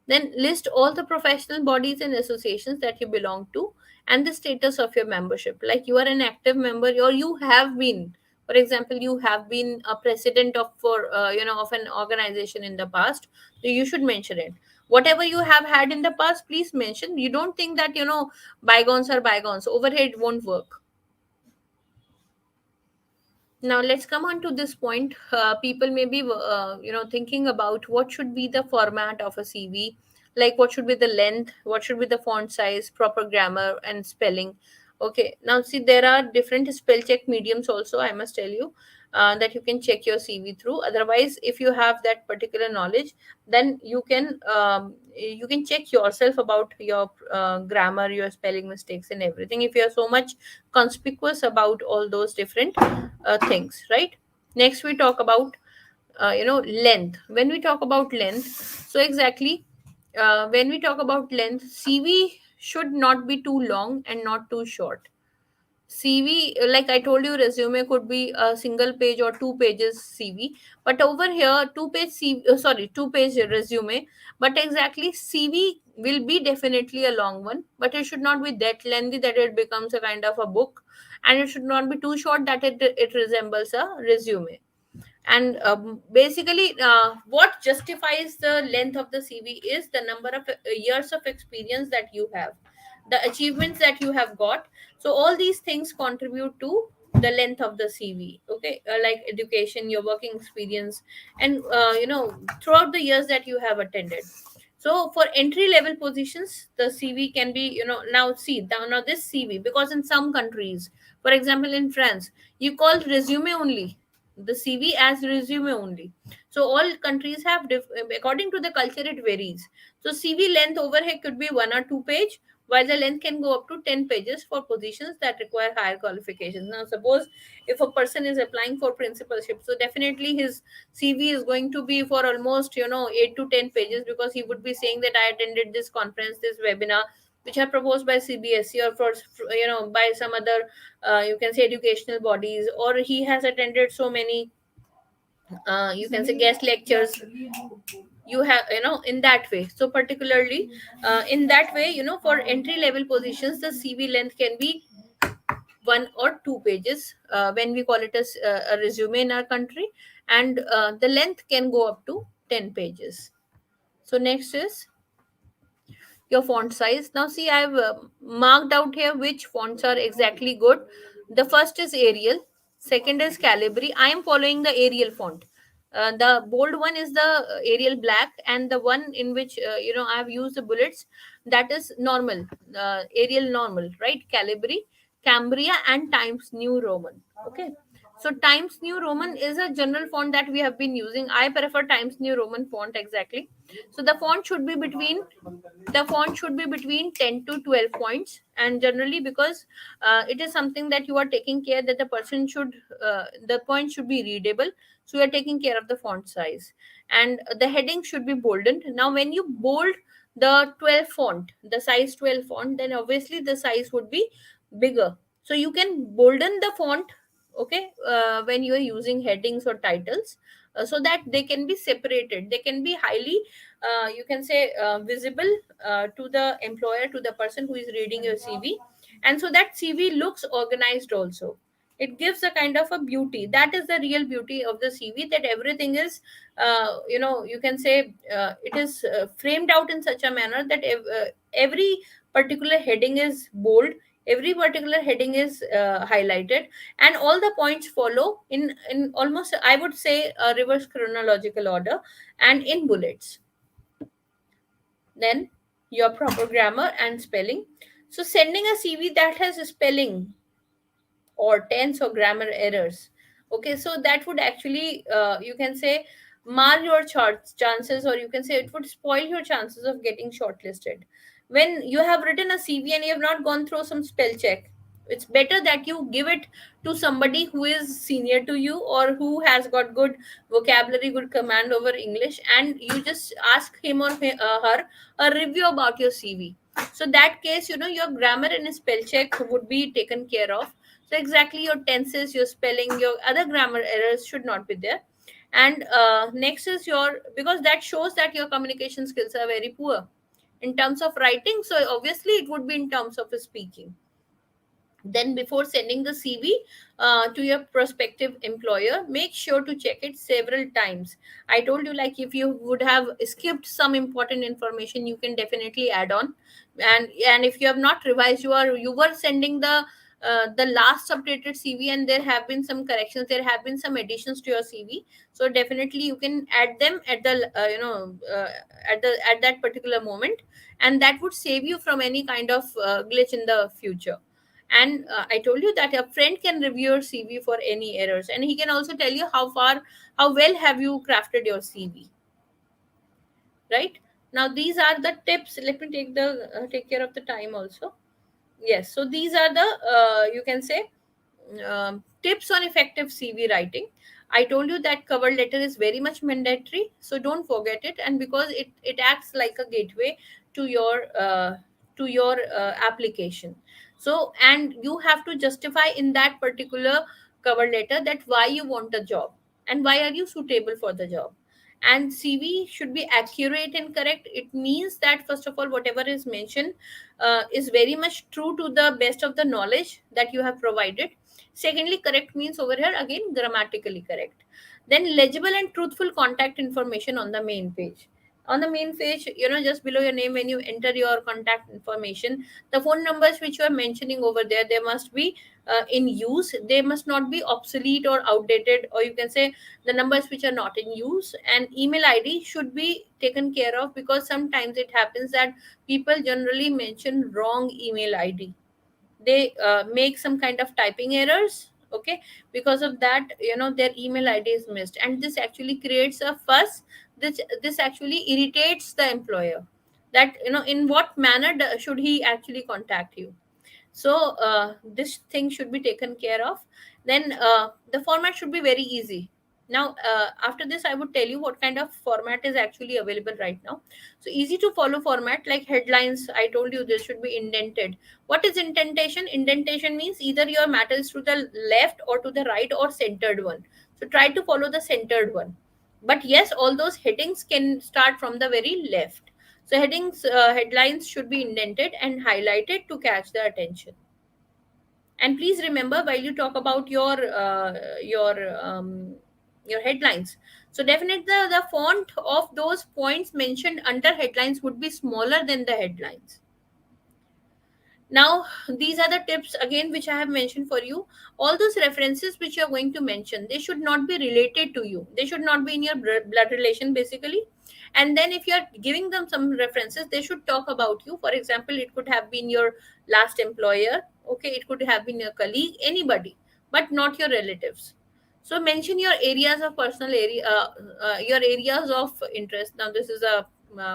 Then list all the professional bodies and associations that you belong to and the status of your membership. Like you are an active member, or you have been, for example, you have been a president of for of an organization in the past. So you should mention it. Whatever you have had in the past, please mention. You don't think that bygones are bygones. Over here, it won't work. Now let's come on to this point. People may be thinking about what should be the format of a CV, like what should be the length, what should be the font size, proper grammar and spelling. Okay, now see, there are different spell check mediums also, I must tell you, that you can check your CV through. Otherwise, if you have that particular knowledge, then you can check yourself about your grammar, your spelling mistakes and everything, if you are so much conspicuous about all those different things, right? Next we talk about length. When we talk about length, so exactly, when we talk about length, CV should not be too long and not too short. CV, like I told you, resume could be a single page or 2 pages CV, but over here, 2 page CV, sorry, 2 page resume, but exactly CV will be definitely a long one, but it should not be that lengthy that it becomes a kind of a book, and it should not be too short that it resembles a resume. And basically, what justifies the length of the CV is the number of years of experience that you have, the achievements that you have got. So all these things contribute to the length of the CV. Okay, like education, your working experience, and throughout the years that you have attended. So for entry level positions, the CV can be, now see, now this CV, because in some countries, for example in France, you call resume only, the CV as resume only. So all countries have according to the culture it varies. So CV length over here could be 1 or 2 page, while the length can go up to 10 pages for positions that require higher qualifications. Now suppose if a person is applying for principalship, so definitely his CV is going to be for almost 8 to 10 pages, because he would be saying that I attended this conference, this webinar, which are proposed by CBSE, or for by some other you can say educational bodies, or he has attended so many you can say guest lectures. You have, in that way. So particularly in that way, for entry level positions, the CV length can be 1 or 2 pages when we call it as a resume in our country, and the length can go up to 10 pages. So next is your font size. Now see, I've marked out here which fonts are exactly good. The first is Arial, second is Calibri. I am following the Arial font. The bold one is the Arial black, and the one in which I have used the bullets, that is normal, Arial normal, right? Calibri, Cambria, and Times New Roman. Okay, so Times New Roman is a general font that we have been using. I prefer Times New Roman font exactly. So the font should be between 10 to 12 points, and generally because it is something that you are taking care that the point should be readable, so you are taking care of the font size. And the heading should be boldened. Now when you bold the 12 font, the size 12 font, then obviously the size would be bigger. So you can bolden the font, okay, when you are using headings or titles, so that they can be separated, they can be highly you can say visible to the employer, to the person who is reading your CV, and so that CV looks organized also. It gives a kind of a beauty. That is the real beauty of the CV, that everything is you can say it is framed out in such a manner that every particular heading is bold, every particular heading is highlighted, and all the points follow in almost, I would say, a reverse chronological order and in bullets. Then your proper grammar and spelling. So sending a CV that has a spelling or tense or grammar errors, okay, so that would actually you can say mar your chances, or you can say it would spoil your chances of getting shortlisted. When you have written a CV and you have not gone through some spell check, it's better that you give it to somebody who is senior to you, or who has got good vocabulary, good command over English, and you just ask him or her a review about your CV. So that case, your grammar and spell check would be taken care of. So exactly, your tenses, your spelling, your other grammar errors should not be there. And next is your, because that shows that your communication skills are very poor in terms of writing, so obviously it would be in terms of speaking. Then before sending the CV to your prospective employer, make sure to check it several times. I told you, like, if you would have skipped some important information, you can definitely add on. And if you have not revised, you were sending the last updated CV, and there have been some corrections, there have been some additions to your CV, so definitely you can add them at the at that particular moment, and that would save you from any kind of glitch in the future. And I told you that a friend can review your CV for any errors, and he can also tell you how well have you crafted your CV, right? Now these are the tips. Let me take care of the time also. Yes, so these are the you can say tips on effective CV writing. I told you that cover letter is very much mandatory, so don't forget it. And because it acts like a gateway to your application. So, and you have to justify in that particular cover letter that why you want the job and why are you suitable for the job. And CV should be accurate and correct. It means that first of all, whatever is mentioned is very much true to the best of the knowledge that you have provided. Secondly, correct means over here again grammatically correct. Then legible and truthful contact information on the main page. On the main page, just below your name, when you enter your contact information, the phone numbers which you are mentioning over there, they must be in use. They must not be obsolete or outdated, or you can say the numbers which are not in use. And email ID should be taken care of, because sometimes it happens that people generally mention wrong email ID. They make some kind of typing errors, okay, because of that, their email ID is missed, and this actually creates a fuss. This actually irritates the employer, that in what manner should he actually contact you. So this thing should be taken care of. Then the format should be very easy. Now after this, I would tell you what kind of format is actually available right now. So easy to follow format, like headlines, I told you this should be indented. What is indentation? Indentation means either your matter is to the left or to the right or centered one. So try to follow the centered one. But yes, all those headings can start from the very left. So headlines should be indented and highlighted to catch the attention. And please remember, while you talk about your headlines, so definitely the font of those points mentioned under headlines would be smaller than the headlines. Now, these are the tips again which I have mentioned for you. All those references which you are going to mention, they should not be related to you. They should not be in your blood relation, basically. And then, if you are giving them some references, they should talk about you. For example, it could have been your last employer, okay, it could have been your colleague, anybody, but not your relatives. So, mention your areas of personal area, your areas of interest. Now, this is a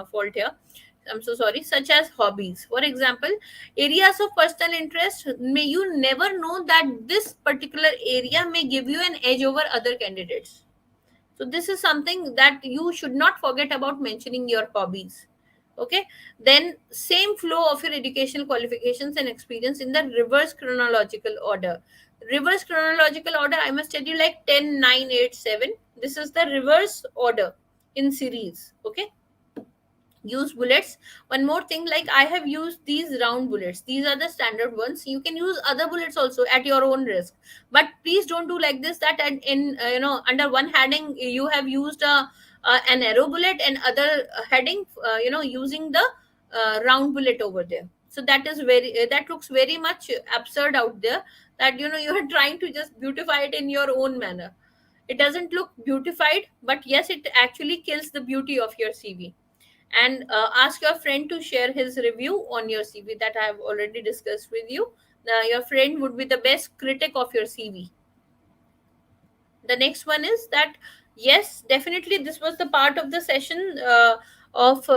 fault here. I'm so sorry, such as hobbies. For example, areas of personal interest, may you never know that this particular area may give you an edge over other candidates. So this is something that you should not forget about mentioning your hobbies. Okay. Then same flow of your educational qualifications and experience in the reverse chronological order. Reverse chronological order, I must tell you, like 10, 9, 8, 7. This is the reverse order in series. Okay. Use bullets. One more thing, like I have used these round bullets, these are the standard ones. You can use other bullets also at your own risk, but please don't do like this, that in under one heading you have used an arrow bullet, and other heading using the round bullet over there. So that is very that looks very much absurd out there, that you are trying to just beautify it in your own manner. It doesn't look beautified, but yes, it actually kills the beauty of your CV. And ask your friend to share his review on your CV, that I have already discussed with you. Your friend would be the best critic of your CV. The next one is that, yes, definitely this was the part of the session of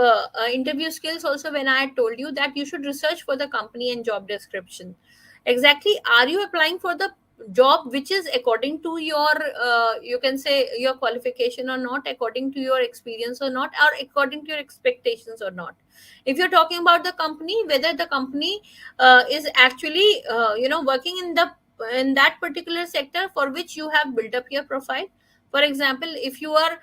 interview skills also, when I had told you that you should research for the company and job description. Exactly, are you applying for the job which is according to your you can say your qualification, or not according to your experience, or not, or according to your expectations, or not? If you're talking about the company, whether the company is actually working in that particular sector for which you have built up your profile. For example, if you are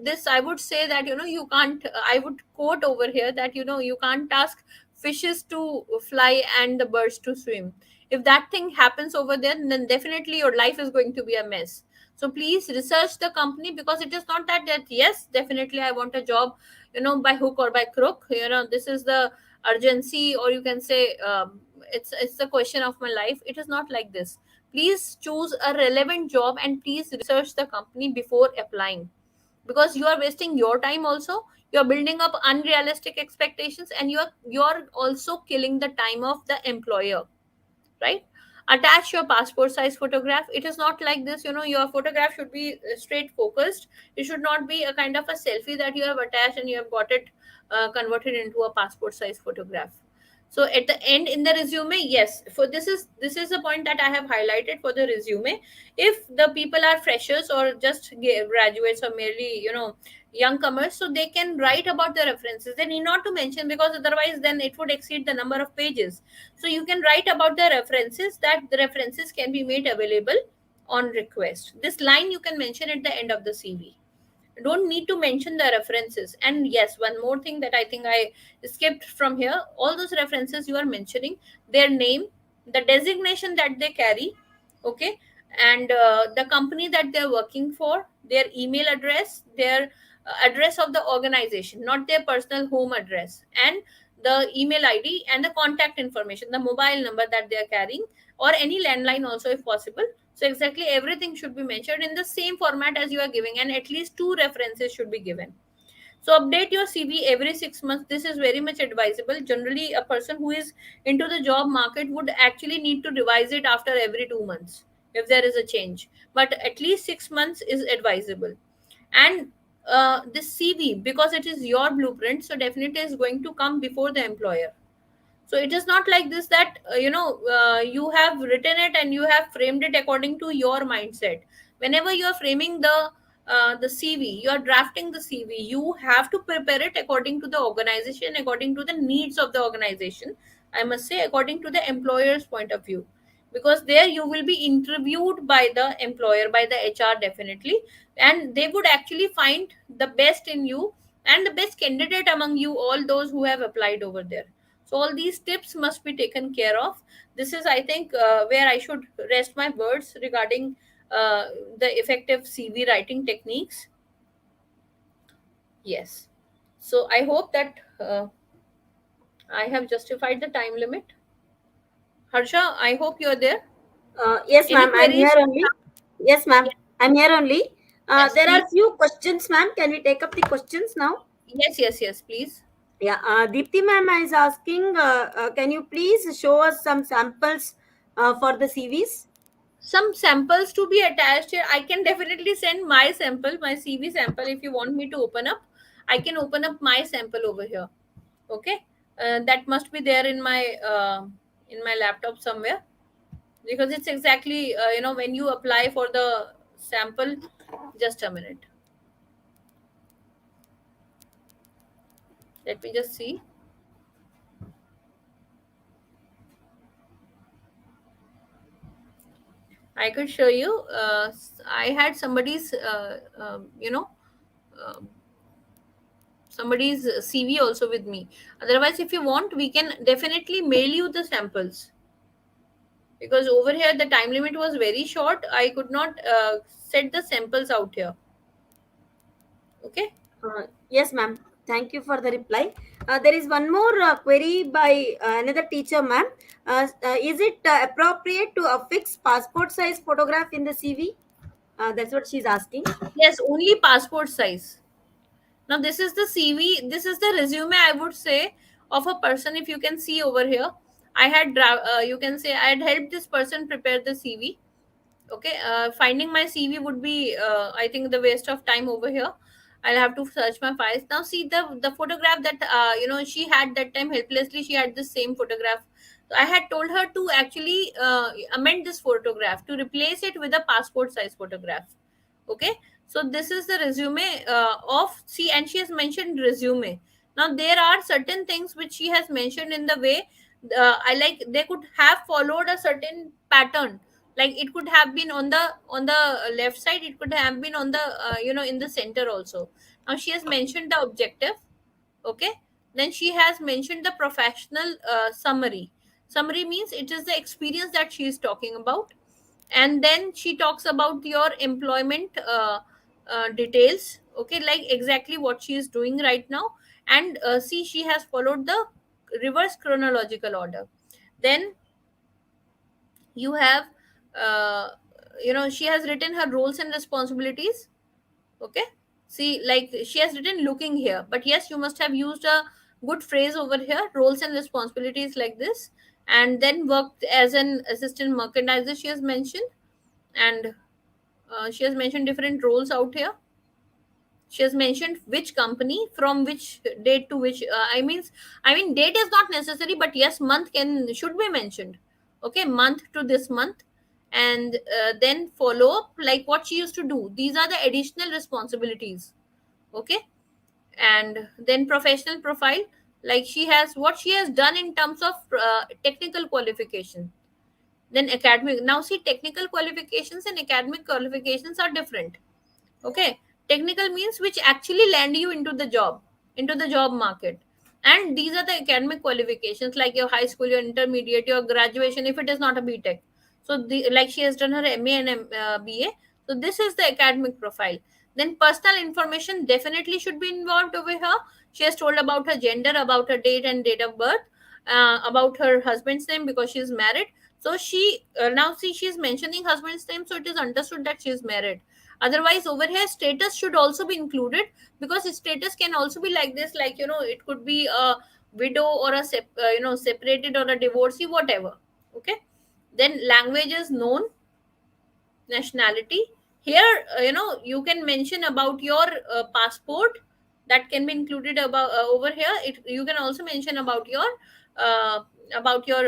this, I would say that you can't, I would quote over here that you can't ask fishes to fly and the birds to swim. If that thing happens over there, then definitely your life is going to be a mess. So please research the company, because it is not that yes, definitely I want a job by hook or by crook. This is the urgency, or you can say it's the question of my life. It is not like this. Please choose a relevant job, and please research the company before applying, because you are wasting your time also. You are building up unrealistic expectations, and you are also killing the time of the employer, right? Attach your passport size photograph. It is not like this, your photograph should be straight focused. It should not be a kind of a selfie that you have attached and you have got it converted into a passport size photograph. So at the end in the resume, yes, for this is a point that I have highlighted for the resume. If the people are freshers or just graduates, or merely young comers, so they can write about the references. They need not to mention, because otherwise then it would exceed the number of pages. So you can write about the references, that the references can be made available on request. This line you can mention at the end of the CV. Don't need to mention the references. And yes, one more thing that I think I skipped from here, all those references you are mentioning, their name, the designation that they carry, okay, and the company that they're working for, their email address, their address of the organization, not their personal home address, and the email id and the contact information, the mobile number that they are carrying, or any landline also if possible. So exactly everything should be mentioned in the same format as you are giving, and at least two references should be given. So update your CV every 6 months. This is very much advisable. Generally, a person who is into the job market would actually need to revise it after every 2 months if there is a change. But at least 6 months is advisable. And this CV, because it is your blueprint, so definitely is going to come before the employer. So it is not like this that you have written it and you have framed it according to your mindset. Whenever you are framing the CV, you are drafting the CV, you have to prepare it according to the organization, according to the needs of the organization. I must say, according to the employer's point of view, because there you will be interviewed by the employer, by the HR, definitely, and they would actually find the best in you and the best candidate among you all those who have applied over there. So all these tips must be taken care of. This is, I think, where I should rest my words regarding uh, the effective CV writing techniques. Yes. So I hope that I have justified the time limit. Harsha, I hope you're there. Yes, Any ma'am. I'm here queries? only. Yes, ma'am. Yes, I'm here only. yes, There please. are few questions, ma'am. Can we take up the questions now? Yes, yes, yes, please. Yeah. Deepthi ma'am is asking, can you please show us some samples for the CVs? Some samples to be attached here. I can definitely send my sample, my CV sample. If you want me to open up, I can open up my sample over here. Okay, that must be there in my laptop somewhere, because it's exactly when you apply for the sample. Just a minute, let me just see. I could show you. I had uh, somebody's CV also with me. Otherwise, if you want, we can definitely mail you the samples, because over here the time limit was very short. I could not set the samples out here. Okay. Yes, ma'am. Thank you for the reply. There is one more query by another teacher, ma'am. Is it appropriate to affix passport size photograph in the CV? That's what she's asking. Yes, only passport size. Now this is the CV, this is the resume, I would say, of a person. If you can see over here, you can say I had helped this person prepare the CV. Okay, finding my CV would be, I think, the waste of time over here. I'll have to search my files. Now see the photograph that she had that time. Helplessly she had the same photograph. So I had told her to actually amend this photograph, to replace it with a passport size photograph. Okay, so this is the resume of, see, and she has mentioned resume. Now there are certain things which she has mentioned in the way, I like, they could have followed a certain pattern. Like it could have been on the left side, it could have been on the in the center also. Now she has mentioned the objective. Okay, then she has mentioned the professional summary means it is the experience that she is talking about. And then she talks about your employment details. Okay, like exactly what she is doing right now. And see, she has followed the reverse chronological order. Then you have uh, she has written her roles and responsibilities. Okay, see, like she has written looking here, but yes, you must have used a good phrase over here, roles and responsibilities, like this. And then worked as an assistant merchandiser, she has mentioned. And she has mentioned different roles out here. She has mentioned which company, from which date to which, I mean date is not necessary, but yes, month can should be mentioned. Okay, month to this month. And then follow up, like what she used to do. These are the additional responsibilities. Okay, and then professional profile, like she has, what she has done in terms of technical qualification. Then academic. Now see, technical qualifications and academic qualifications are different. Okay, technical means which actually land you into the job market. And these are the academic qualifications, like your high school, your intermediate, your graduation, if it is not a BTech. So like she has done her MA and BA. So this is the academic profile. Then personal information definitely should be involved over here. She has told about her gender, about her date and date of birth, about her husband's name because she is married. So she now see, she is mentioning husband's name, so it is understood that she is married. Otherwise over here status should also be included, because status can also be like this, like it could be a widow or a separated or a divorcee, whatever. Okay, then languages known, nationality. Here you can mention about your passport, that can be included about over here. You can also mention uh, about your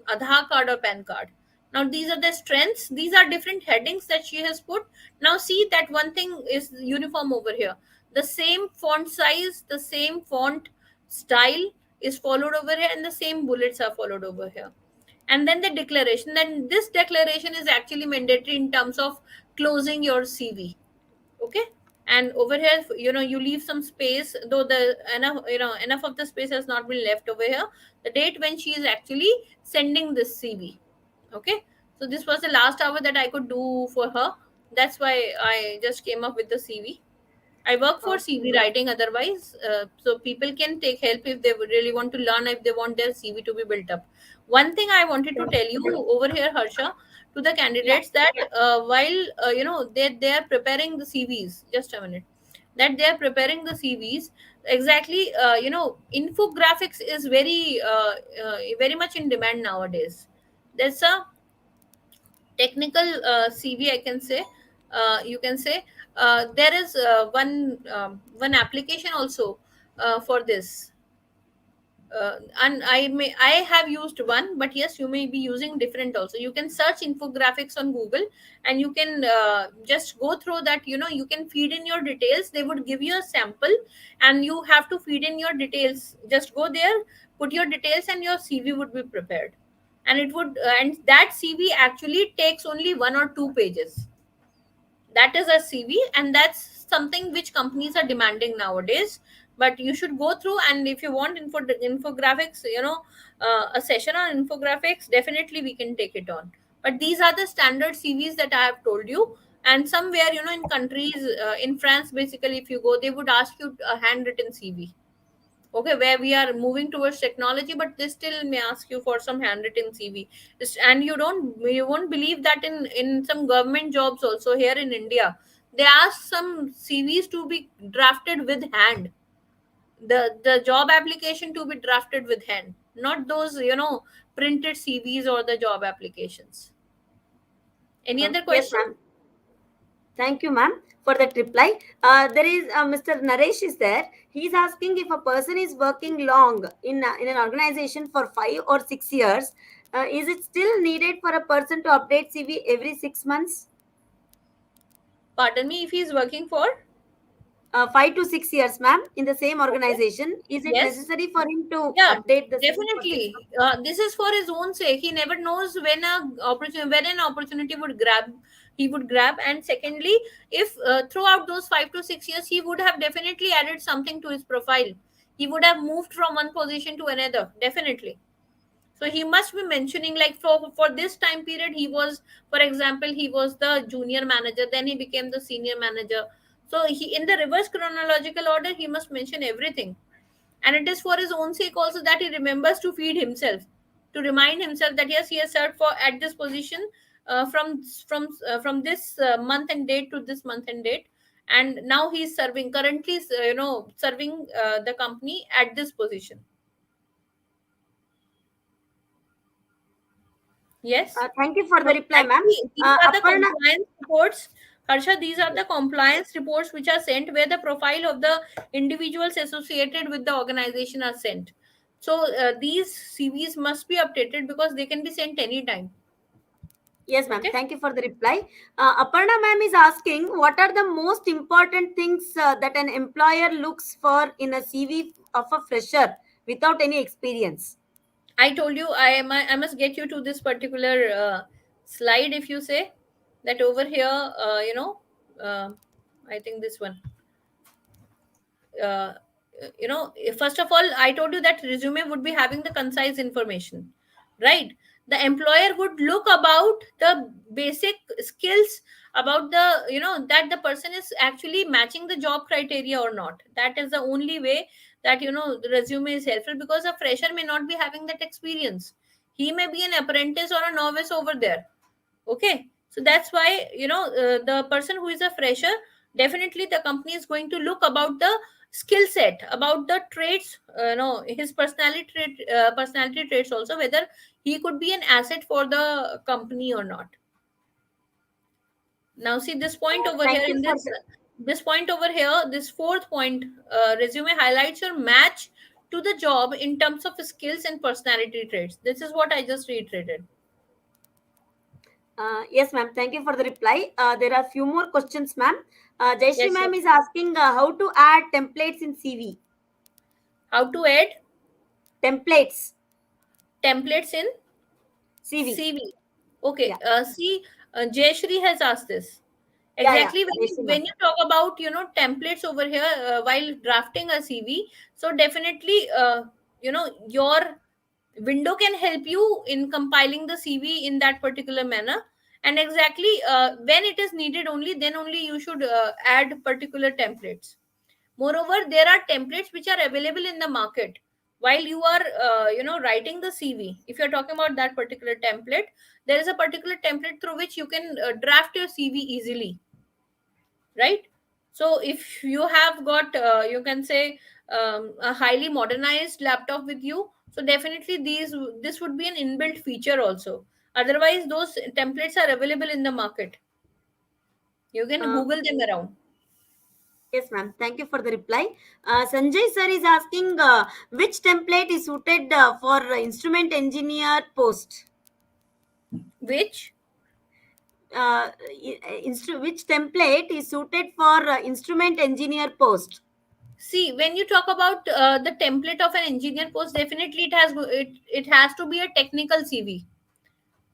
Aadhaar card or PAN card. Now these are the strengths, these are different headings that she has put. Now see that one thing is uniform over here. The same font size, the same font style is followed over here, and the same bullets are followed over here. And then the declaration, then this declaration is actually mandatory in terms of closing your CV. Okay, and over here, you leave some space, though the enough, enough of the space has not been left over here, the date when she is actually sending this CV. Okay, so this was the last hour that I could do for her. That's why I just came up with the CV. I work for Okay, CV writing otherwise, so people can take help if they would really want to learn, if they want their CV to be built up. One thing I wanted to sure. tell you over here, Harsha, to the Yeah. candidates, that while they are preparing the CVs, just a minute, that they are preparing the CVs, exactly, infographics is very much in demand nowadays. There's a technical CV, I can say. You can say there is one application also for this, and I have used one, but yes, you may be using different also. You can search infographics on Google, and you can just go through that. You can feed in your details. They would give you a sample, and you have to feed in your details. Just go there, put your details, and your CV would be prepared. And it would and that CV actually takes only 1 or 2 pages. That is a CV, and that's something which companies are demanding nowadays. But you should go through, and if you want infographics, a session on infographics, definitely we can take it on. But these are the standard CVs that I have told you. And somewhere, in countries, in France, basically, if you go, they would ask you a handwritten CV. Okay, where we are moving towards technology, but they still may ask you for some handwritten CV. And you won't believe that in some government jobs also here in India, they ask some CVs to be drafted with hand. The job application to be drafted with hand, not those printed CVs or the job applications. Any other Yes, question? ma'am. Thank you, ma'am, for that reply. There is Mr. Naresh is there. He's asking if a person is working long in an organization for 5 or 6 years, is it still needed for a person to update CV every 6 months? Pardon me, if he is working for. 5 to 6 years, ma'am, in the same Okay. organization, is it Yes. necessary for him to Yeah, update the CV for 6 months? definitely. This is for his own sake. He never knows when an opportunity would grab. He would grab, and secondly, if throughout those 5 to 6 years, he would have definitely added something to his profile. He would have moved from one position to another. Definitely. So he must be mentioning, like, for this time period, he was, for example, he was the junior manager. Then he became the senior manager. So he, in the reverse chronological order, he must mention everything. And it is for his own sake also, that he remembers to feed himself, to remind himself that yes, he has served for at this position, from this month and date to this month and date, and now he is serving currently, serving the company at this position. Yes. Thank you for So the reply, ma'am. actually, these are the Aparna, compliance reports. Harsha, these are the compliance reports which are sent, where the profile of the individuals associated with the organization are sent. So these CVs must be updated, because they can be sent anytime. yes, ma'am. Okay. Thank you for the reply. Aparna, ma'am, is asking what are the most important things that an employer looks for in a CV of a fresher without any experience? I told you, I must get you to this particular slide. If you say that over here, uh, I think this one. uh, First of all, I told you that resume would be having the concise information, right? The employer would look about the basic skills, about the, that the person is actually matching the job criteria or not. That is the only way that, the resume is helpful, because a fresher may not be having that experience. He may be an apprentice or a novice over there. Okay, so that's why, the person who is a fresher, definitely the company is going to look about the skill set, about the traits, his personality traits also, whether he could be an asset for the company or not. Now see this point over here, Thank you in for this point over here, this fourth point, resume highlights your match to the job in terms of skills and personality traits. This is what I just reiterated. yes, ma'am. Thank you for the reply. There are few more questions, ma'am. Jayashree, Yes, ma'am, yes. is asking how to add templates in CV. How to add Templates, templates in CV. CV. Okay, Yeah. see, Jayashri has asked this. Yeah, yeah, Exactly. Daisy When ma'am. you talk about, templates over here, while drafting a CV, so definitely, your window can help you in compiling the CV in that particular manner. And exactly, when it is needed only, then only you should add particular templates. Moreover, there are templates which are available in the market while you are, writing the CV. If you're talking about that particular template, there is a particular template through which you can draft your CV easily, right? So if you have got, you can say, a highly modernized laptop with you, so definitely this would be an inbuilt feature also. Otherwise, those templates are available in the market. You can Uh, google them around. yes, ma'am. Thank you for the reply. Sanjay sir is asking which template is suited for instrument engineer post. Which, Which template is suited for instrument engineer post? see, when you talk about the template of an engineer post, definitely it has to be a technical CV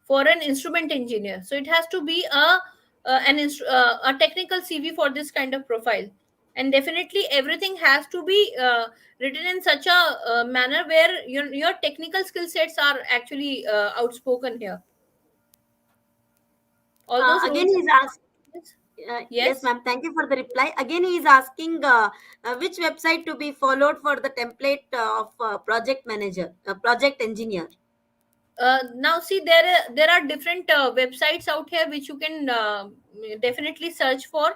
for an instrument engineer. So it has to be a technical CV for this kind of profile. And definitely everything has to be written in such a manner where your technical skill sets are actually outspoken here. All those Again, rules he is and asked. regulations. Yes, Yes. ma'am. Thank you for the reply. Again, he is asking which website to be followed for the template of project manager, project engineer. Now see, there are different websites out here which you can definitely search for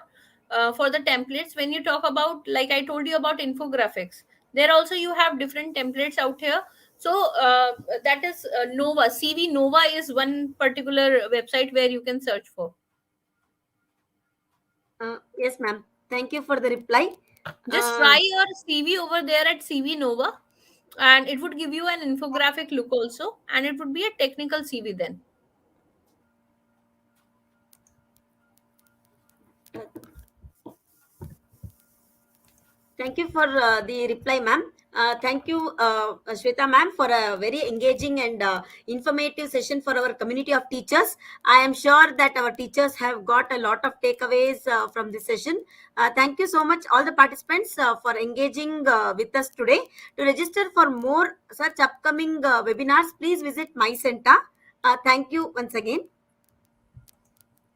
the templates. When you talk about, like I told you about infographics, there also you have different templates out here. So that is Nova. CV Nova is one particular website where you can search for. Yes, ma'am. Thank you for the reply. Just Uh, try your CV over there at CV Nova, and it would give you an infographic look also, and it would be a technical CV then. Thank you for the reply, ma'am. Thank you, Shweta ma'am, for a very engaging and informative session for our community of teachers. I am sure that our teachers have got a lot of takeaways from this session. Thank you so much, all the participants, for engaging with us today. To register for more such upcoming webinars, please visit my center. Thank you once again.